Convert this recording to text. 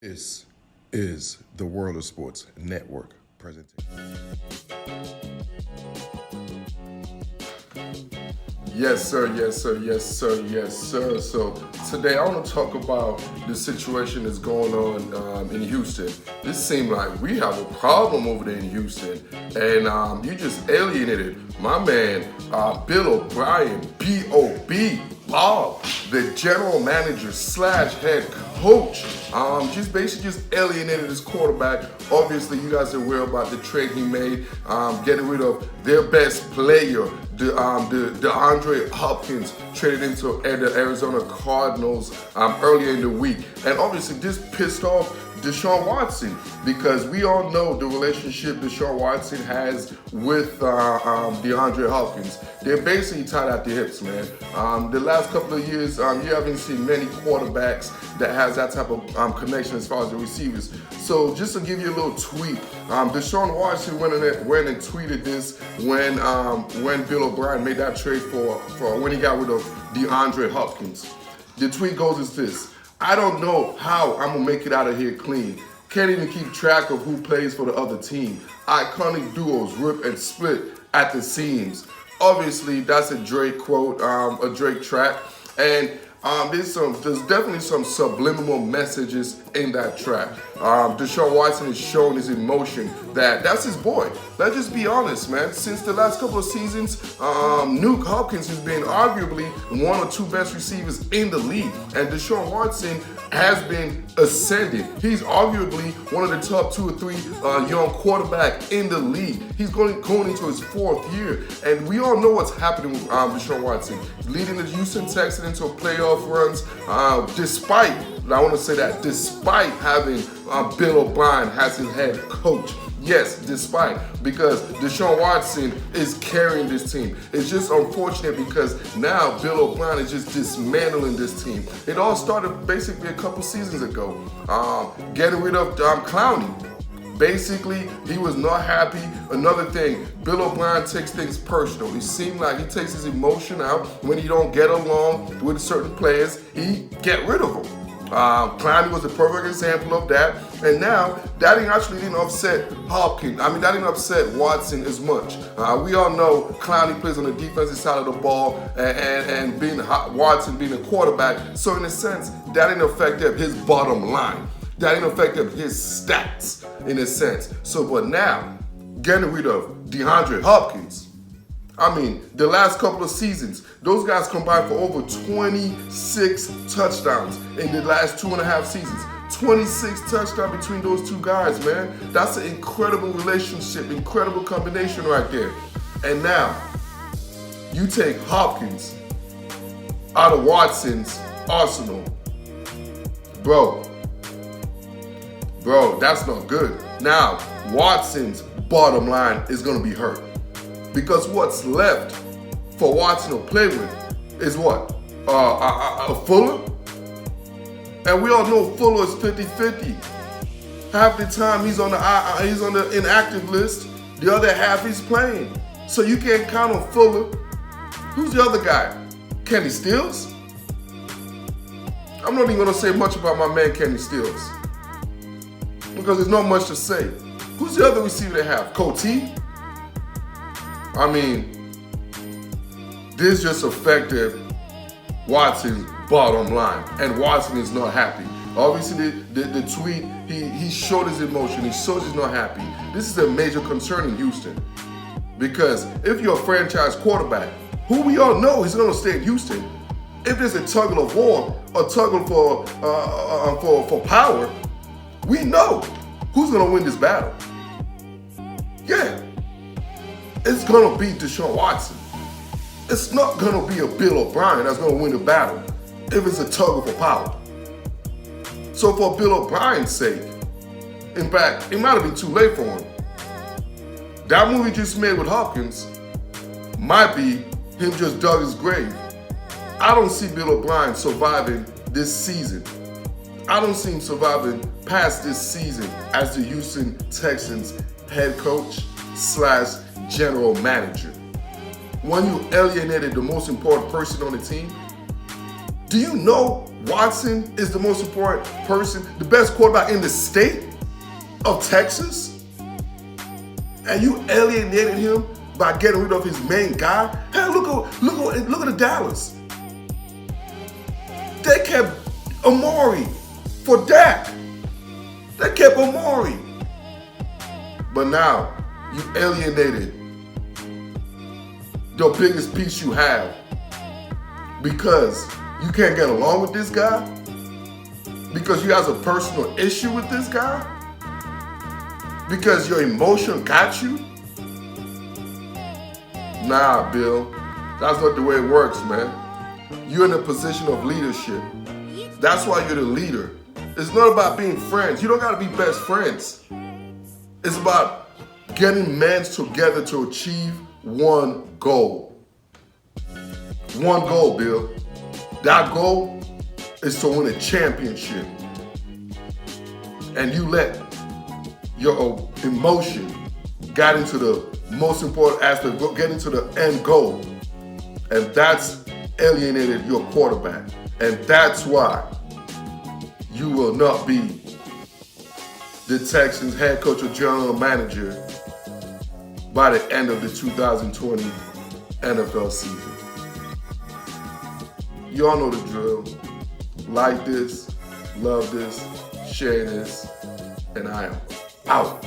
This is the World of Sports Network presentation. Yes, sir. Yes, sir. Yes, sir. Yes, sir. So today I want to talk about the situation that's going on in Houston. This seems like we have a problem over there in Houston, and you just alienated my man, Bill O'Brien, B.O.B. Bob, the general manager / head coach. Just basically alienated his quarterback. Obviously, you guys are aware about the trade he made, getting rid of their best player, DeAndre Hopkins, traded into the Arizona Cardinals earlier in the week. And obviously, this pissed off DeShaun Watson, because we all know the relationship DeShaun Watson has with DeAndre Hopkins. They're basically tied at the hips, man. The last couple of years, you haven't seen many quarterbacks that has that type of connection as far as the receivers. So just to give you a little tweet, DeShaun Watson went and tweeted this when Bill O'Brien made that trade for when he got rid of DeAndre Hopkins. The tweet goes as this: I don't know how I'm gonna make it out of here clean. Can't even keep track of who plays for the other team. Iconic duos rip and split at the seams. Obviously, that's a Drake quote, a Drake track, and there's definitely some subliminal messages in that track. DeShaun Watson is showing his emotion that's his boy. Let's just be honest, man. Since the last couple of seasons, Nuke Hopkins has been arguably one or two best receivers in the league, and DeShaun Watson has been ascending. He's arguably one of the top 2 or 3 young quarterback in the league. He's going into his 4th year, and we all know what's happening with DeShaun Watson, leading the Houston Texans into playoff runs, despite having Bill O'Brien as his head coach. Yes, despite, because DeShaun Watson is carrying this team. It's just unfortunate because now Bill O'Brien is just dismantling this team. It all started basically a couple seasons ago, getting rid of Clowney. Basically, he was not happy. Another thing, Bill O'Brien takes things personal. It seems like he takes his emotion out when he don't get along with certain players. He get rid of them. Clowney was a perfect example of that. And now, that didn't upset Hopkins. That didn't upset Watson as much. We all know Clowney plays on the defensive side of the ball, and Watson being a quarterback. So in a sense, that didn't affect his bottom line. That didn't affect his stats, in a sense. So, but now, getting rid of DeAndre Hopkins, the last couple of seasons, those guys combined for over 26 touchdowns in the last 2.5 seasons. 26 touchdowns between those two guys, man. That's an incredible relationship, incredible combination right there. And now, you take Hopkins out of Watson's arsenal. Bro, that's not good. Now, Watson's bottom line is going to be hurt. Because what's left for Watson to play with is what? A Fuller? And we all know Fuller is 50-50. Half the time he's on the inactive list. The other half he's playing. So you can't count on Fuller. Who's the other guy? Kenny Stills? I'm not even going to say much about my man Kenny Stills, because there's not much to say. Who's the other receiver they have? Coty? This just affected Watson's bottom line, and Watson is not happy. Obviously, the tweet, he showed his emotion. He shows he's not happy. This is a major concern in Houston, because if you're a franchise quarterback, who we all know is going to stay in Houston, if there's a tug of war, a tug for power, we know who's going to win this battle. Yeah. It's going to be DeShaun Watson. It's not going to be a Bill O'Brien that's going to win the battle if it's a tug for power. So for Bill O'Brien's sake, in fact, it might have been too late for him. That move he just made with Hopkins might be him just dug his grave. I don't see Bill O'Brien surviving this season. I don't see him surviving past this season as the Houston Texans head coach / general manager. When you alienated the most important person on the team, do you know Watson is the most important person, the best quarterback in the state of Texas, and you alienated him by getting rid of his main guy. Hey, look at the Dallas. They kept Amari for Dak. They kept Amari. But now you alienated the biggest piece you have because you can't get along with this guy, because you have a personal issue with this guy, because your emotion got you. Nah, Bill, that's not the way it works, man. You're in a position of leadership. That's why you're the leader. It's not about being friends. You don't gotta be best friends. It's about getting men together to achieve one goal. One goal, Bill. That goal is to win a championship. And you let your emotion get into the most important aspect, get into the end goal. And that's alienated your quarterback. And that's why you will not be the Texans head coach or general manager by the end of the 2020 NFL season. You all know the drill. Like this, love this, share this, and I am out.